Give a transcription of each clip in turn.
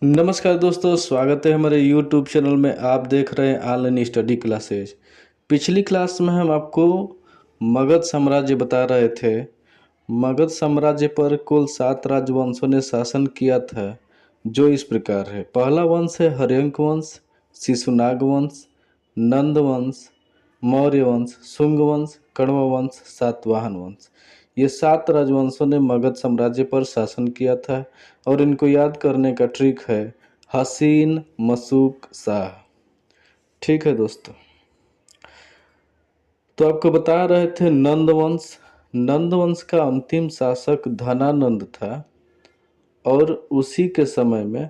नमस्कार दोस्तों, स्वागत है हमारे YouTube चैनल में। आप देख रहे हैं ऑनलाइन स्टडी क्लासेज। पिछली क्लास में हम आपको मगध साम्राज्य बता रहे थे। मगध साम्राज्य पर कुल 7 राजवंशों ने शासन किया था, जो इस प्रकार है। पहला वंश है हर्यंक वंश, शिशुनाग वंश, नंद वंश, मौर्य वंश, शुंग वंश, कण्व वंश, सातवाहन वंश। ये 7 राजवंशों ने मगध साम्राज्य पर शासन किया था और इनको याद करने का ट्रिक है हसीन मसूक शाह। ठीक है दोस्तों, तो आपको बता रहे थे नंद वंश। नंद वंश का अंतिम शासक धनानंद था और उसी के समय में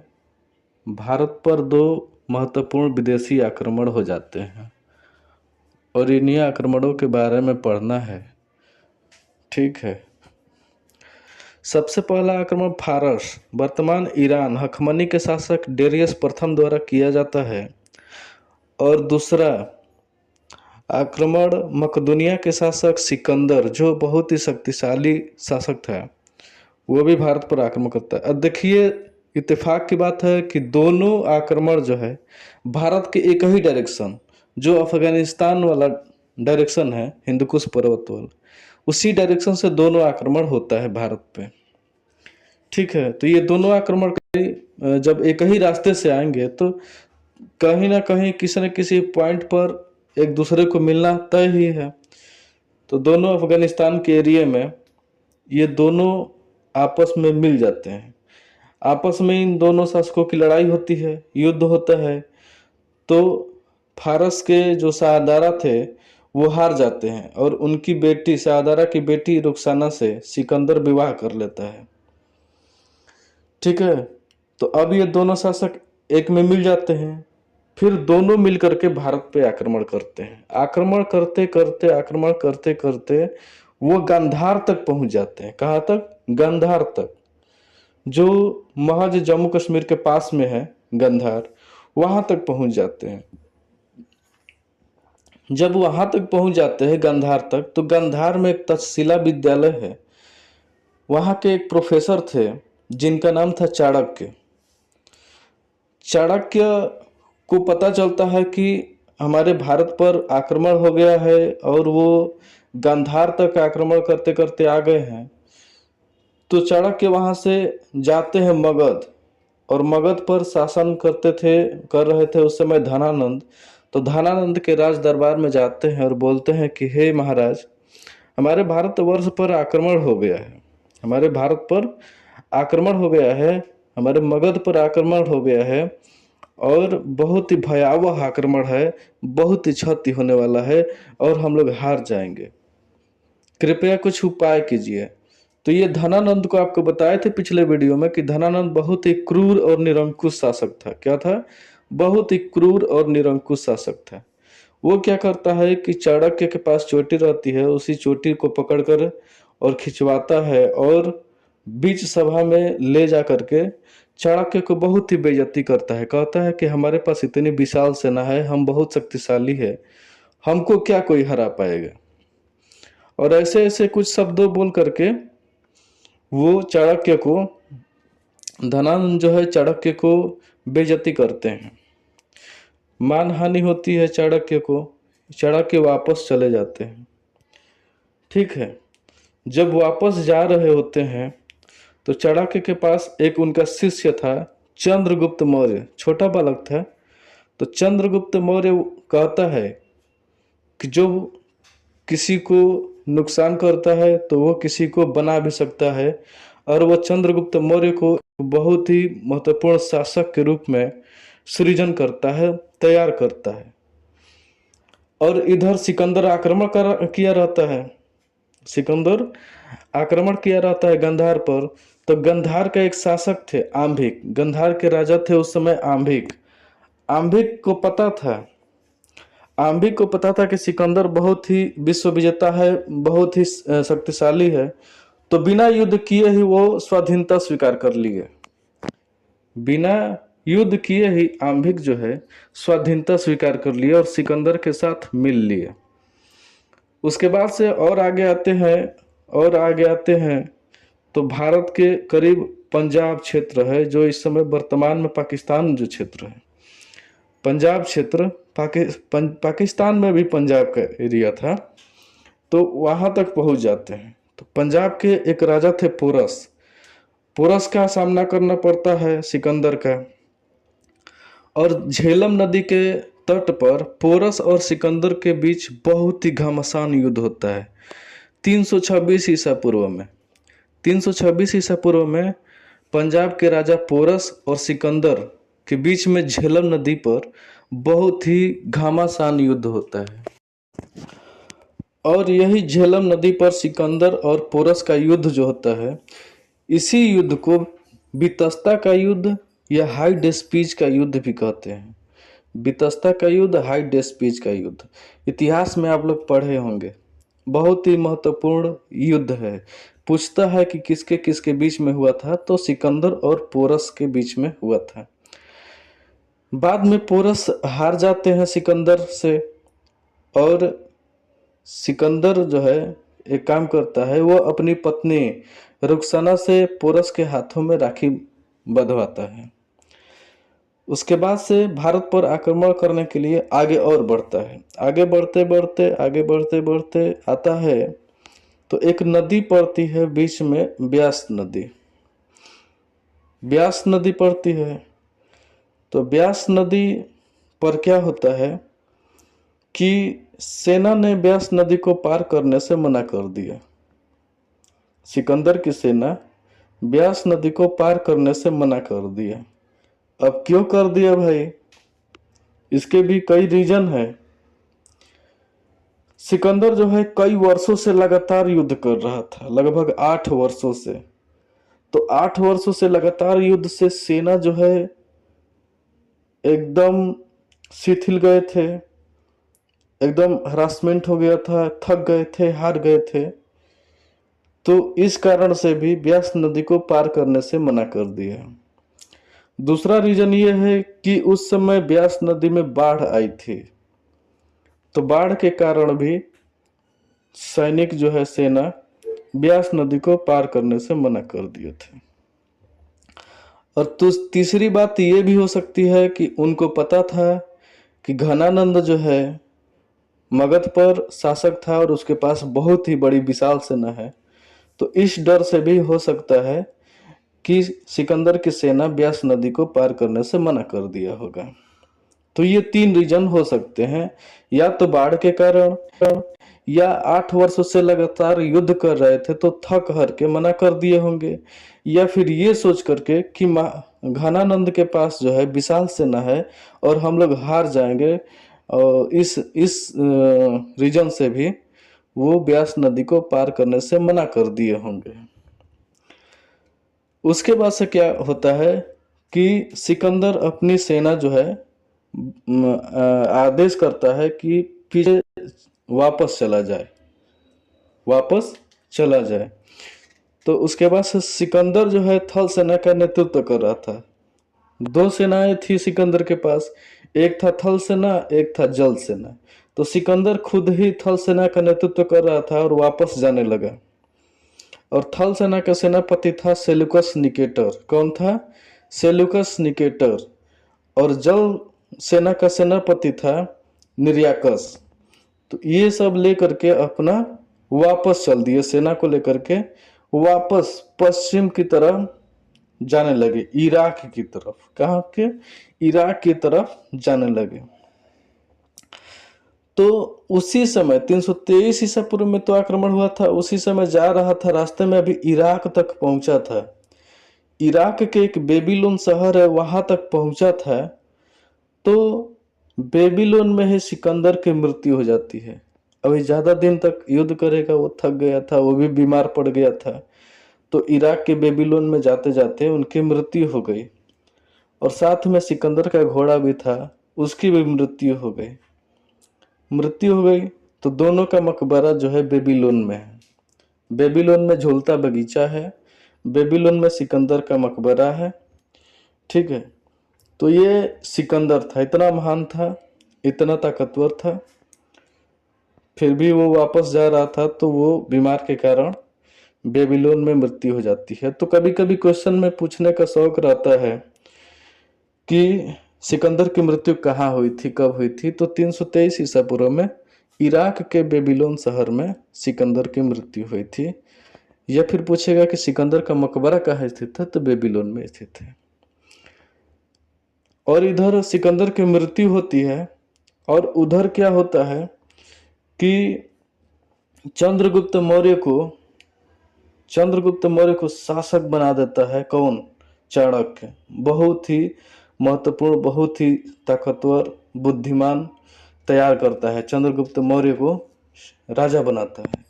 भारत पर 2 महत्वपूर्ण विदेशी आक्रमण हो जाते हैं और इन्हीं आक्रमणों के बारे में पढ़ना है। ठीक है, सबसे पहला आक्रमण फारस, वर्तमान ईरान, हखमनी के शासक डेरियस प्रथम द्वारा किया जाता है। और दूसरा आक्रमण मकदूनिया के शासक सिकंदर, जो बहुत ही शक्तिशाली शासक था, वो भी भारत पर आक्रमण करता है। अब देखिए, इत्तेफाक की बात है कि दोनों आक्रमण जो है भारत के एक ही डायरेक्शन, जो अफगानिस्तान वाला डायरेक्शन है, हिंदुकुश पर्वत वाला, उसी डायरेक्शन से दोनों आक्रमण होता है भारत पे। ठीक है, तो ये दोनों आक्रमण जब एक ही रास्ते से आएंगे तो कहीं ना कहीं किसी न किसी पॉइंट पर एक दूसरे को मिलना तय ही है। तो दोनों अफगानिस्तान के एरिया में ये दोनों आपस में मिल जाते हैं। आपस में इन दोनों शासकों की लड़ाई होती है, युद्ध होता है। तो फारस के जो शाहदारा थे वो हार जाते हैं और उनकी बेटी, शाहदारा की बेटी रुखसाना से सिकंदर विवाह कर लेता है। ठीक है, तो अब ये दोनों शासक एक में मिल जाते हैं। फिर दोनों मिलकर के भारत पे आक्रमण करते हैं। आक्रमण करते करते वो गांधार तक पहुंच जाते हैं। कहाँ तक? गांधार तक, जो महज जम्मू कश्मीर के पास में है गांधार, वहां तक पहुंच जाते हैं। जब वहां तक पहुंच जाते हैं गांधार तक, तो गांधार में एक तक्षशिला विद्यालय है। वहां के एक प्रोफेसर थे जिनका नाम था चाणक्य। चाणक्य को पता चलता है कि हमारे भारत पर आक्रमण हो गया है और वो गांधार तक आक्रमण करते करते आ गए हैं। तो चाणक्य वहां से जाते हैं मगध, और मगध पर शासन कर रहे थे उस समय धनानंद। तो धनानंद के राज दरबार में जाते हैं और बोलते हैं कि हे महाराज, हमारे भारतवर्ष पर आक्रमण हो गया है, हमारे भारत पर आक्रमण हो गया है, हमारे मगध पर आक्रमण हो गया है और बहुत ही भयावह आक्रमण है, बहुत ही क्षति होने वाला है और हम लोग हार जाएंगे, कृपया कुछ उपाय कीजिए। तो ये धनानंद को आपको बताए थे पिछले वीडियो में कि धनानंद बहुत ही क्रूर और निरंकुश शासक था। क्या था? बहुत ही क्रूर और निरंकुश शासक था। वो क्या करता है कि चाणक्य के पास चोटी रहती है, उसी चोटी को पकड़कर और खिंचवाता है और बीच सभा में ले जा करके चाणक्य को बहुत ही बेइज्जती करता है। कहता है कि हमारे पास इतनी विशाल सेना है, हम बहुत शक्तिशाली है, हमको क्या कोई हरा पाएगा। और ऐसे ऐसे कुछ शब्दों बोल करके वो चाणक्य को, धनानंद जो है चाणक्य को बेइज्जती करते हैं, मानहानि होती है चाणक्य को। चाणक्य वापस चले जाते हैं। ठीक है, जब वापस जा रहे होते हैं तो चाणक्य के पास एक उनका शिष्य था, चंद्रगुप्त मौर्य, छोटा बालक था। तो चंद्रगुप्त मौर्य कहता है कि जो किसी को नुकसान करता है तो वो किसी को बना भी सकता है, और वह चंद्रगुप्त मौर्य को बहुत ही महत्वपूर्ण शासक के रूप में सृजन करता है, तैयार करता है। और इधर सिकंदर किया रहता है, सिकंदर आक्रमण किया रहता है गांधार पर। तो गांधार का एक शासक थे आंभिक, गांधार के राजा थे उस समय आंभिक। आंभिक को पता था कि सिकंदर बहुत ही विश्व विजेता है, बहुत ही शक्तिशाली है। तो बिना युद्ध किए ही वो स्वाधीनता स्वीकार कर लिए। बिना युद्ध किए ही आंभिक जो है स्वाधीनता स्वीकार कर लिए और सिकंदर के साथ मिल लिए। उसके बाद से और आगे आते हैं तो भारत के करीब पंजाब क्षेत्र है, जो इस समय वर्तमान में पाकिस्तान जो क्षेत्र है, पंजाब क्षेत्र पाकिस्तान में भी पंजाब का एरिया था, तो वहाँ तक पहुँच जाते हैं। तो पंजाब के एक राजा थे पोरस, पोरस का सामना करना पड़ता है सिकंदर का। और झेलम नदी के तट पर पोरस और सिकंदर के बीच बहुत ही घमासान युद्ध होता है 326 ईसा पूर्व में। 326 ईसा पूर्व में पंजाब के राजा पोरस और सिकंदर के बीच में झेलम नदी पर बहुत ही घमासान युद्ध होता है। और यही झेलम नदी पर सिकंदर और पोरस का युद्ध जो होता है, इसी युद्ध को बितस्ता का युद्ध या हाई डेस्पीज का युद्ध भी कहते हैं। बितस्ता का युद्ध, हाई डेस्पीज का युद्ध, इतिहास में आप लोग पढ़े होंगे। बहुत ही महत्वपूर्ण युद्ध है। पूछता है कि किसके किसके बीच में हुआ था, तो सिकंदर और पोरस के बीच में हुआ था। बाद में पोरस हार जाते हैं सिकंदर से, और सिकंदर जो है एक काम करता है, वो अपनी पत्नी रुखसाना से पोरस के हाथों में राखी बंधवाता है। उसके बाद से भारत पर आक्रमण करने के लिए आगे और बढ़ता है। आगे बढ़ते बढ़ते आता है तो एक नदी पड़ती है बीच में, ब्यास नदी। ब्यास नदी पड़ती है, तो ब्यास नदी पर क्या होता है कि सेना ने ब्यास नदी को पार करने से मना कर दिया। सिकंदर की सेना ब्यास नदी को पार करने से मना कर दिया। अब क्यों कर दिया भाई, इसके भी कई रीजन है। सिकंदर जो है कई वर्षों से लगातार युद्ध कर रहा था, लगभग 8 वर्षों से। तो 8 वर्षों से लगातार युद्ध से सेना जो है एकदम शिथिल गए थे, एकदम हरासमेंट हो गया था, थक गए थे, हार गए थे। तो इस कारण से भी ब्यास नदी को पार करने से मना कर दिया। दूसरा रीजन ये है कि उस समय ब्यास नदी में बाढ़ आई थी, तो बाढ़ के कारण भी सैनिक जो है, सेना ब्यास नदी को पार करने से मना कर दिए थे। और तीसरी बात ये भी हो सकती है कि उनको पता था कि घनानंद जो है मगध पर शासक था और उसके पास बहुत ही बड़ी विशाल सेना है, तो इस डर से भी हो सकता है कि सिकंदर की सेना ब्यास नदी को पार करने से मना कर दिया होगा। तो ये 3 रीजन हो सकते हैं, या तो बाढ़ के कारण, या 8 वर्षों से लगातार युद्ध कर रहे थे तो थक हार के मना कर दिए होंगे, या फिर ये सोच करके कि घनानंद के पास जो है विशाल सेना है और हम लोग हार जाएंगे, और इस रीजन से भी वो ब्यास नदी को पार करने से मना कर दिए होंगे। उसके बाद से क्या होता है कि सिकंदर अपनी सेना जो है आदेश करता है कि पीछे वापस चला जाए। तो उसके बाद से सिकंदर जो है थल सेना का नेतृत्व कर रहा था। 2 सेनाएं थी सिकंदर के पास, एक था थल सेना, एक था जल सेना। तो सिकंदर खुद ही थल सेना का नेतृत्व कर रहा था और वापस जाने लगा। और थल सेना का सेनापति था सेल्यूकस निकेटर। कौन था? Seleucus Nicator. और जल सेना का सेनापति था निर्याकस। तो ये सब लेकर के अपना वापस चल दिए, सेना को लेकर के वापस पश्चिम की तरफ जाने लगे, इराक की तरफ। कहाँ के? इराक की तरफ जाने लगे। तो उसी समय 323 ईसा पूर्व में तो आक्रमण हुआ था, उसी समय जा रहा था, रास्ते में अभी इराक तक पहुंचा था। इराक के एक बेबीलोन शहर है, वहां तक पहुंचा था। तो बेबीलोन में ही सिकंदर की मृत्यु हो जाती है। अभी ज्यादा दिन तक युद्ध करेगा, वो थक गया था, वो भी बीमार पड़ गया था। तो इराक के बेबीलोन में जाते जाते उनकी मृत्यु हो गई, और साथ में सिकंदर का घोड़ा भी था, उसकी भी मृत्यु हो गई। तो दोनों का मकबरा जो है बेबीलोन में है। बेबीलोन में झूलता बगीचा है, बेबीलोन में सिकंदर का मकबरा है। ठीक है। तो ये सिकंदर था, इतना महान था, इतना ताकतवर था, फिर भी वो वापस जा रहा था। तो वो बीमार के कारण बेबीलोन में मृत्यु हो जाती है। तो कभी कभी क्वेश्चन में पूछने का शौक रहता है कि सिकंदर की मृत्यु कहाँ हुई थी, कब हुई थी। तो 323 ईसा पूर्व में इराक के बेबीलोन शहर में सिकंदर की मृत्यु हुई थी। या फिर पूछेगा कि सिकंदर का मकबरा कहाँ स्थित है, तो बेबीलोन में स्थित है। और इधर सिकंदर की मृत्यु होती है और उधर क्या होता है कि चंद्रगुप्त मौर्य को शासक बना देता है कौन? चाणक्य। बहुत ही महत्वपूर्ण, बहुत ही ताकतवर, बुद्धिमान तैयार करता है, चंद्रगुप्त मौर्य को राजा बनाता है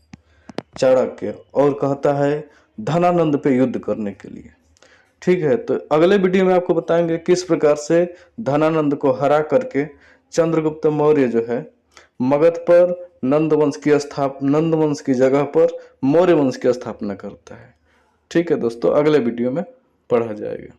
चाणक्य, और कहता है धनानंद पे युद्ध करने के लिए। ठीक है, तो अगले वीडियो में आपको बताएंगे किस प्रकार से धनानंद को हरा करके चंद्रगुप्त मौर्य जो है मगध पर नंद वंश की जगह पर मौर्य वंश की स्थापना करता है। ठीक है दोस्तों, अगले वीडियो में पढ़ा जाएगा।